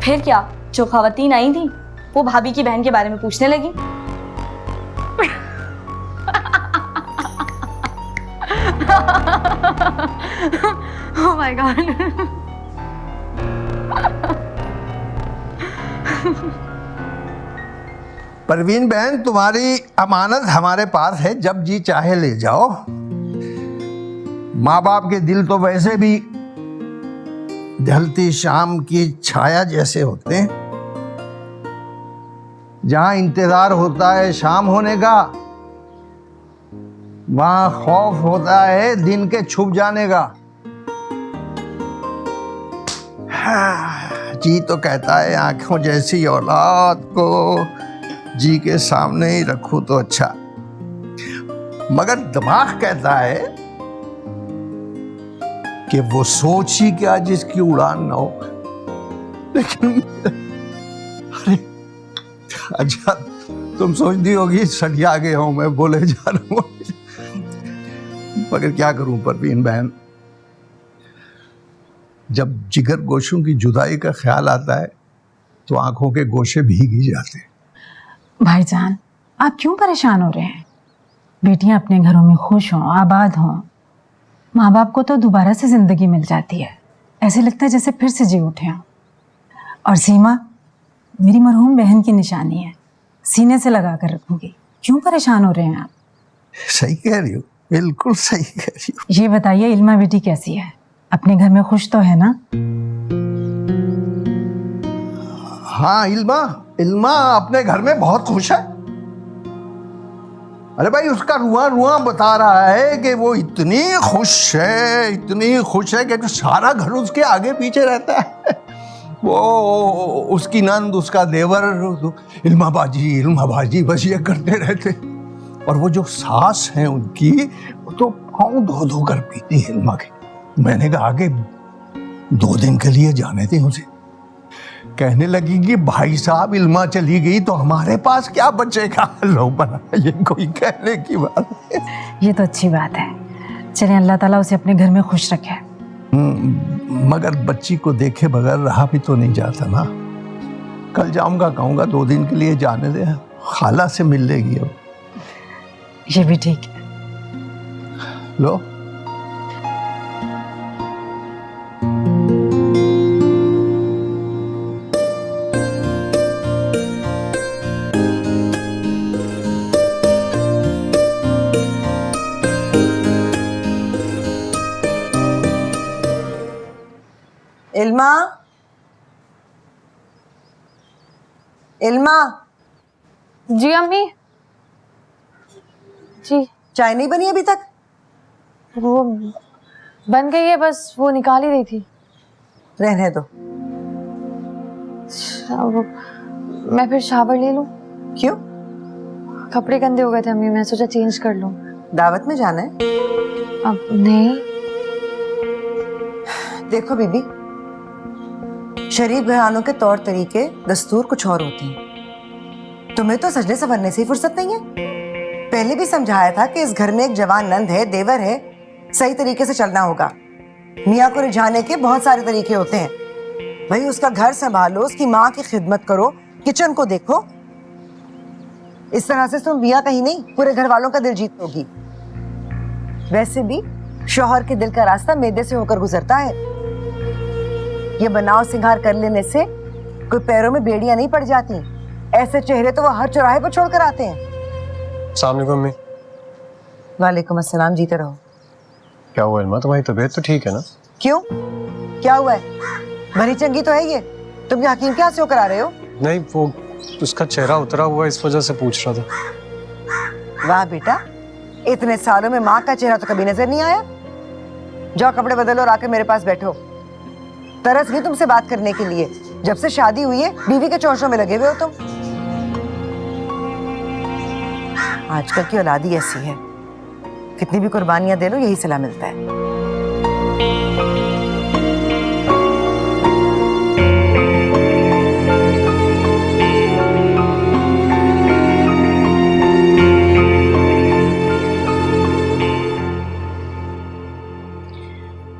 फिर क्या, जो खवातीन आई थी वो भाभी की बहन के बारे में पूछने लगी। Oh my God. परवीन बहन, तुम्हारी अमानत हमारे पास है, जब जी चाहे ले जाओ। माँ बाप के दिल तो वैसे भी ढलती शाम की छाया जैसे होते हैं। जहां इंतजार होता है शाम होने का, वहां खौफ होता है दिन के छुप जाने का। जी तो कहता है आंखों जैसी औलाद को जी के सामने ही रखूं तो अच्छा, मगर दिमाग कहता है कि वो सोच ही क्या जिसकी उड़ान ना हो। लेकिन अरे अच्छा, तुम सोचती होगी सटिया गया हूं मैं, बोले जा रहा हूं, मगर क्या करूं परवीन बहन, जब जिगर गोशों की जुदाई का ख्याल आता है तो आंखों के गोशे भीग ही जाते हैं। भाईजान, आप क्यों परेशान हो रहे हैं? बेटियां अपने घरों में खुश हों, आबाद हों। माँ बाप को तो दोबारा से जिंदगी मिल जाती है, ऐसे लगता है जैसे फिर से जी उठे हों। और सीमा मेरी मरहूम बहन की निशानी है, सीने से लगा कर रखूंगी। क्यों परेशान हो रहे हैं आप? सही कह रही हो, बिल्कुल सही कह रही हो। ये बताइए, इल्मा बेटी कैसी है? अपने घर में खुश तो है ना? हाँ, इल्मा इल्मा अपने घर में बहुत खुश है। अरे भाई, उसका रुआ रुआ बता रहा है कि वो इतनी खुश है कि सारा घर उसके आगे पीछे रहता है। वो उसकी नंद, उसका देवर इल्मा बाजी बस ये करते रहते। और वो जो सास है उनकी, वो तो पाँव धो धो कर पीती है इल्मा के। मैंने कहा आगे 2 दिन के लिए जाने थे उसे। कहने लगी कि भाई साहब इल्मा चली गई तो हमारे पास क्या बचेगा। लो बना, ये कोई कहने की बात है। ये तो अच्छी बात है। चलिए, अल्लाह ताला उसे अपने घर में खुश रखे। मगर बच्ची को देखे बगैर रहा भी तो नहीं जाता ना। कल जाऊंगा, कहूंगा 2 दिन के लिए जाने दे, खाला से मिल लेगी अब। ये भी ठीक है। लो, इल्मा, इल्मा। जी अम्मी। जी। चाय नहीं बनी अभी तक? वो बन गई है, बस वो निकाल ही रही थी। रहने दो। वो मैं फिर शावर ले लूं? क्यों? कपड़े गंदे हो गए थे अम्मी, मैं सोचा चेंज कर लूं। दावत में जाना है? अब नहीं। देखो बीबी, शरीफ घरानों के तौर तरीके दस्तूर कुछ और होते हैं। तुम्हें तो सजने संवरने से ही फुर्सत नहीं है। पहले भी समझाया था कि इस घर में एक जवान नंद है, देवर है, सही तरीके से चलना होगा। मियाँ को रिझाने के बहुत सारे तरीके होते हैं। भाई, उसका घर संभालो, उसकी माँ की खिदमत करो, किचन को देखो। इस तरह से तुम मियाँ कहीं नहीं, पूरे घर वालों का दिल जीत लोगी। वैसे भी शौहर के दिल का रास्ता मैदे से होकर गुजरता है। ये बनाव सिंगार कर लेने से कोई पैरों में बेड़ियां नहीं पड़ जाती। ऐसे चेहरे तो वो हर चौराहे पर छोड़कर आते हैं। अस्सलाम वालेकुम अम्मी। वालेकुम अस्सलाम, जीते रहो। क्या हुआ इल्मा, तुम्हारी तबीयत तो ठीक है ना? क्यों, क्या हुआ है? भरी चंगी तो है ये। तुम ये हकीम क्या से होकर आ रहे हो? नहीं, वो उसका चेहरा उतरा हुआ, इस वजह से पूछ रहा था। वाह बेटा, इतने सालों में माँ का चेहरा तो कभी नजर नहीं आया। जाओ कपड़े बदलो और आके मेरे पास बैठो। तरस गई तुमसे बात करने के लिए। जब से शादी हुई है बीवी के चौंचों में लगे हुए हो तुम। आजकल की औलादी ऐसी है, कितनी भी कुर्बानियां दे लो यही सिला मिलता है।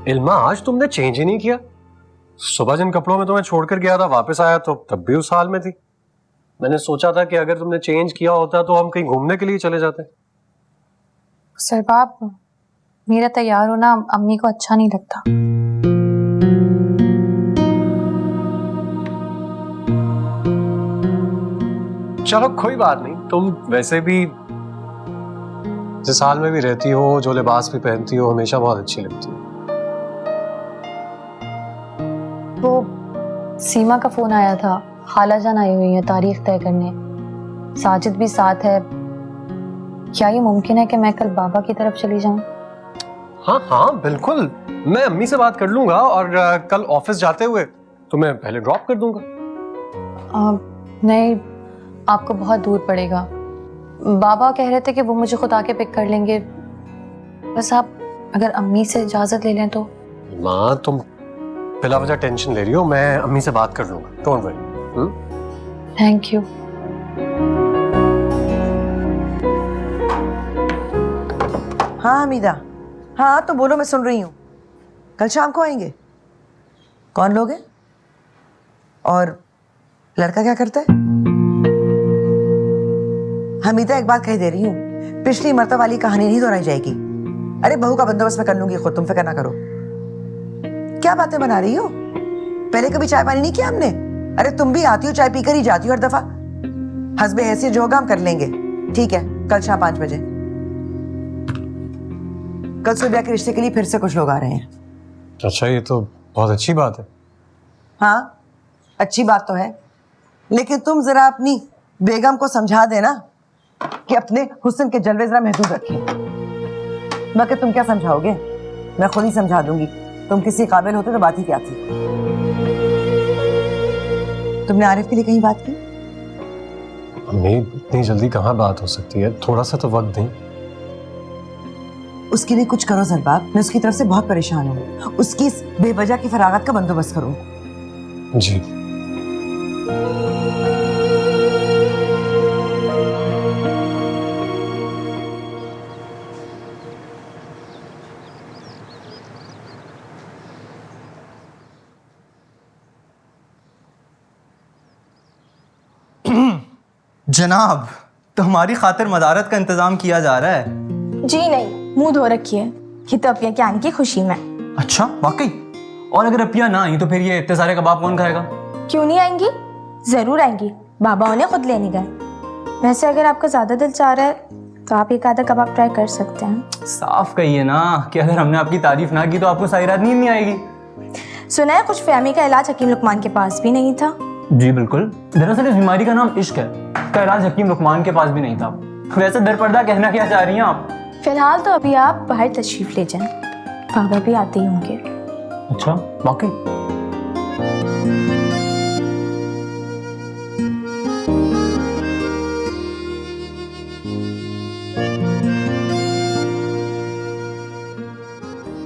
इल्मा, आज तुमने चेंज ही नहीं किया। सुबह जिन कपड़ों में तुम्हें छोड़कर गया था वापस आया तो तब भी उस हाल में थी। मैंने सोचा था कि अगर तुमने चेंज किया होता तो हम कहीं घूमने के लिए चले जाते। सरबाब, मेरा तैयार होना अम्मी को अच्छा नहीं लगता। चलो कोई बात नहीं, तुम वैसे भी जिस हाल में भी रहती हो, जो लिबास भी पहनती हो, हमेशा बहुत अच्छी लगती है। वो सीमा का फोन आया था, खाला जान आई हुई है तारीख तय करने, साजिद भी साथ है। क्या ये मुमकिन है कि मैं कल बाबा की तरफ चली जाऊं? हाँ हाँ बिल्कुल, मैं अम्मी से बात कर लूंगा और कल ऑफिस जाते हुए तुम्हें पहले ड्रॉप कर दूंगा। नहीं, आपको बहुत दूर पड़ेगा। बाबा कह रहे थे कि वो मुझे खुद आके पिक कर लेंगे। बस आप अगर अम्मी से इजाजत ले लें तो। माँ तुम बिला वजह टेंशन ले रही हो, मैं अम्मी से बात कर लूंगा, डोंट वरी। Thank you. हाँ हमीदा, हाँ तो बोलो, मैं सुन रही हूँ। कल शाम को आएंगे? कौन लोग हैं और लड़का क्या करता है? हमीदा, एक बात कह दे रही हूँ, पिछली मर्तबा वाली कहानी नहीं दोहराई जाएगी। अरे बहू का बंदोबस्त मैं कर लूंगी खुद, तुम फिक्र ना करो। क्या बातें बना रही हो? पहले कभी चाय पानी नहीं किया हमने? अरे तुम भी आती हो चाय पीकर ही जाती हो हर दफा। हस्बे ऐसे जो होगा हम कर लेंगे, ठीक है? कल शाम 5 बजे। कल सुबह के रिश्ते के लिए फिर से कुछ लोग आ रहे हैं। अच्छा, ये तो बहुत अच्छी बात है। हाँ अच्छी बात तो है, लेकिन तुम जरा अपनी बेगम को समझा देना कि अपने हुस्न के जलवे जरा महदूद रखें। बाकी तुम क्या समझाओगे, मैं खुद ही समझा दूंगी। तुम किसी काबिल होते तो बात ही क्या थी। तुमने आरिफ के लिए कहीं बात की? अम्मी इतनी जल्दी कहाँ बात हो सकती है, थोड़ा सा तो वक्त दें। उसके लिए कुछ करो सरबाब, मैं उसकी तरफ से बहुत परेशान हूँ। उसकी इस बेवजह की फरागत का बंदोबस्त करो। जी। जनाब, तो हमारी खातिर मदारत का इंतजाम किया जा रहा है। जी नहीं, मुंह धो रखी है। ये तो अपिया के आने की खुशी में। अच्छा वाकई? और अगर अपिया ना आई तो फिर ये इतने सारे कबाब कौन खाएगा? क्यों नहीं आएंगी, जरूर आएंगी। बाबा उन्हें खुद लेने गए। वैसे अगर आपका ज्यादा दिल चाह रहा है तो आप एक आधा कबाब ट्राई कर सकते हैं। साफ कहिए ना कि अगर हमने आपकी तारीफ ना की तो आपको सारी रात नींद नहीं आएगी। सुना है कुछ फहमी का इलाज हकीम लुकमान के पास भी नहीं था। जी बिल्कुल, दरअसल इस बीमारी का नाम इश्क है। इसका इलाज हकीम लुकमान के पास भी नहीं था। वैसे दरपर्दा कहना क्या चाह रही हैं आप? फिलहाल तो अभी आप बाहर तशरीफ ले जाएं, बाबा भी आते ही होंगे। अच्छा वाकई?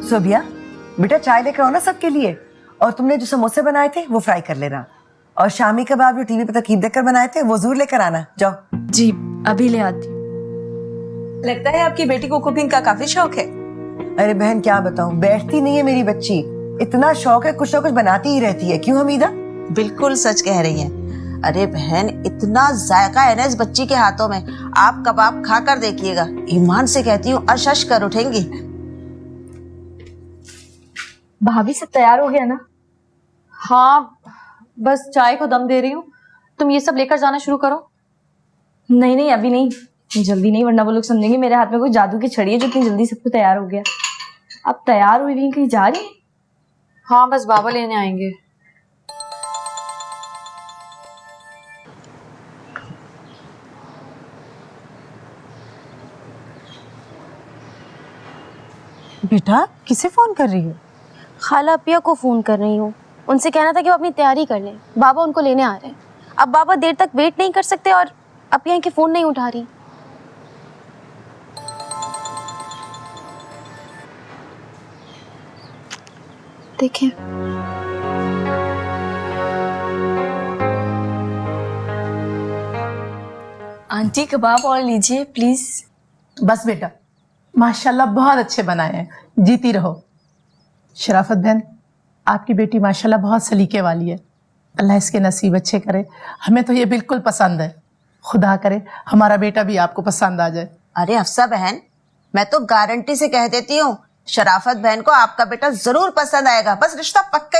सोबिया बेटा, चाय लेकर आओ ना सबके लिए। और तुमने जो समोसे बनाए थे वो फ्राई कर लेना। और शामी कबाब जो टीवी पे तकीब देखकर बनाए थे वो जरूर लेकर आना। जाओ। जी अभी ले आती। लगता है आपकी बेटी को कुकिंग का काफी शौक है। अरे बहन क्या बताऊं, बैठती नहीं है मेरी बच्ची। इतना शौक है, कुछ ना कुछ बनाती ही रहती है। क्यों हमीदा? बिल्कुल सच कह रही हैं। अरे बहन, इतना जायका है ना इस बच्ची के हाथों में। आप कबाब खा कर देखिएगा, ईमान से कहती हूँ अशश कर उठेंगी। भाभी सब तैयार हो गया ना? हाँ, बस चाय को दम दे रही हूँ। तुम ये सब लेकर जाना शुरू करो। नहीं नहीं अभी नहीं, जल्दी नहीं, वरना वो लोग समझेंगे मेरे हाथ में कोई जादू की छड़ी है जो इतनी जल्दी सब कुछ तैयार हो गया। अब तैयार हुई भी कहीं जा रही है? हाँ, बस बाबा लेने आएंगे। बेटा किसे फोन कर रही हो? खाला अपिया को फोन कर रही हूँ। उनसे कहना था कि वो अपनी तैयारी कर लें, बाबा उनको लेने आ रहे हैं। अब बाबा देर तक वेट नहीं कर सकते और अपिया के फोन नहीं उठा रही। देखें, आंटी कबाब और लीजिए प्लीज। बस बेटा, माशाल्लाह बहुत अच्छे बनाए हैं। जीती रहो। शराफत बहन, आपकी बेटी माशाल्लाह बहुत सलीके वाली है। अल्लाह इसके नसीब अच्छे करे। हमें तो ये बिल्कुल पसंद है। खुदा करे हमारा बेटा भी आपको पसंद आ जाए। अरे अफसा बहन, मैं तो गारंटी से कह देती हूँ, शराफत बहन को आपका बेटा जरूर पसंद आएगा। बस रिश्ता पक्का ही